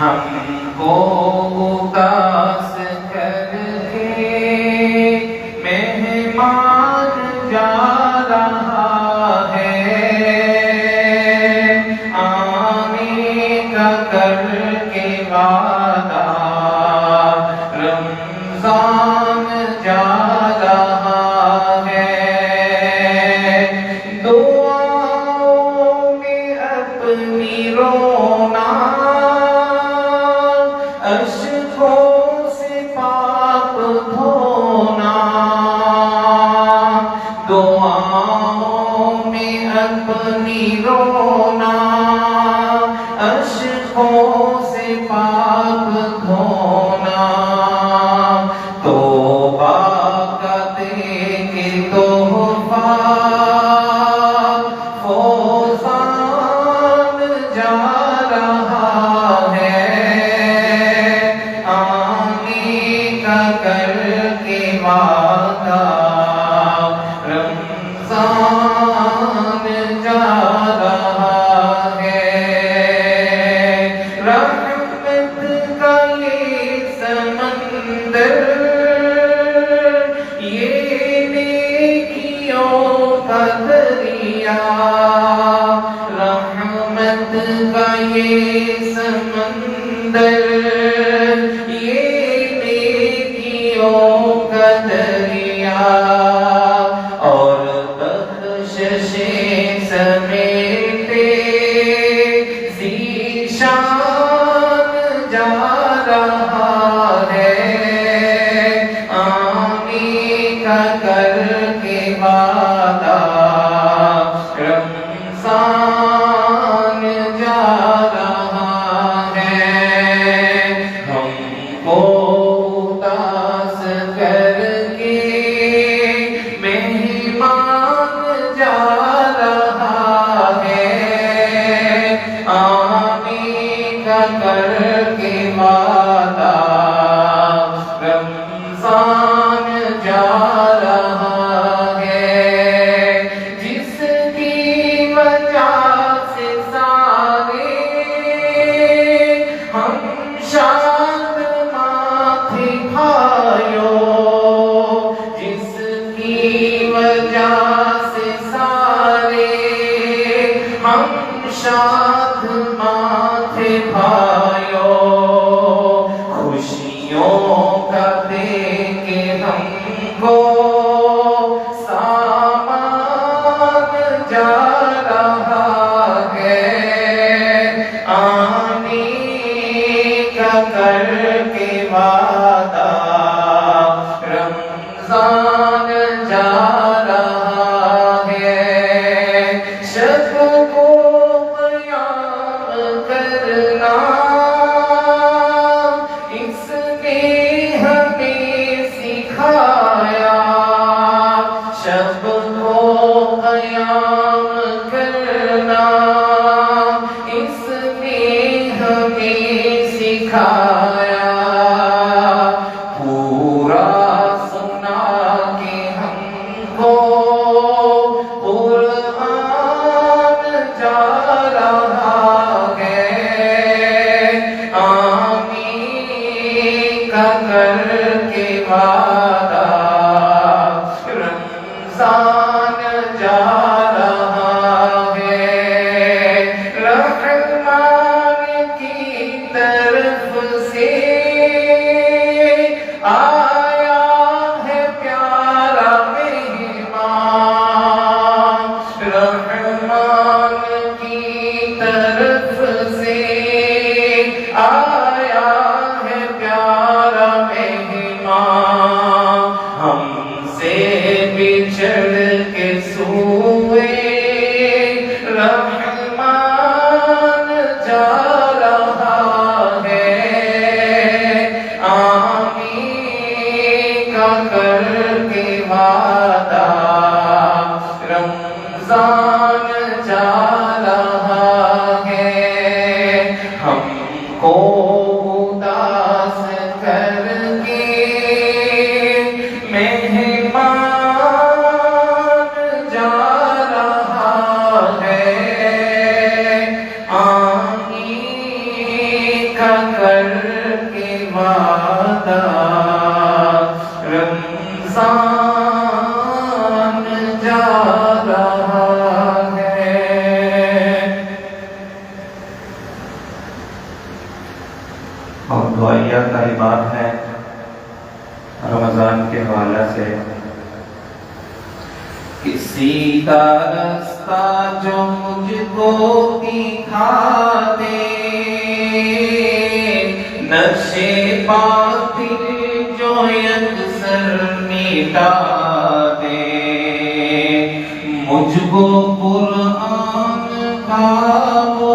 ہم کو اداس کر کے مہمان جا رہا ہے، آنے کا کر کے وعدہ رمضان جا رہا ہے۔ دعاؤں میں اپنی رونا اشکوں سے پاپ دھونا، دعاؤں میں اپنی رونا اشکوں سے پاپ دھونا، توبہ کا دے کے تحفہ فوزان جا رہا ہے، آنے کا کر کے وعدہ رمضان جا رہا ہے۔ رحمت کا یہ سمندر، یہ نیکیوں کا دریا، رحمت کا یہ سمندر، یہ نیکیوں کا دریا، اور بخششیں سمیٹے ذیشان جا رہا ہے، آنے کا کر کے وعدہ رمضان جا رہا ہے۔ ہم کو اداس کر کے مہمان جا رہا ہے، آنے کا کر کے وعدہ رمضان جا رہا ہے، جس کی وجہ سے سارے ہم شاد ماتھے بھائیو، جس کی وجہ سے سارے ہم شاد ماتھے بھائیو، خوشیوں کا دے کے ہم کو سامان جا رہا ہے، آنے کا کر کے وعدہ رمضان جا رہا ہے۔ شب کو قیام کرنا اس نے ہمیں سکھایا، شب کو قیام کرنا اس نے ہمیں سکھایا، پورا سنا کے ہم کو قرآن جا رہا ہے، آنے کا کر کے وعدہ رمضان جا رہا ہے۔ رحمان کی طرف سے آیا ہے پیارا مہمان، رحمان کی طرف سے آیا ہے پیارا مہمان، ہم سے بچھڑ کے سوئے رحمان جا رہا ہے، آنے کا کر کے وعدہ رمضان جا رہا ہے۔ ہم کو اداس کر کے مہمان جا رہا ہے، آنے کا کر کے وعدہ رمضان جا رہا ہے۔ اور دعائیہ کلمات ہیں رمضان کے حوالے سے۔ کسی کا راستہ جو مجھ کو دکھا دے، نقشے باطل جو یکسر مٹا دے، مجھ کو قرآن کا وہ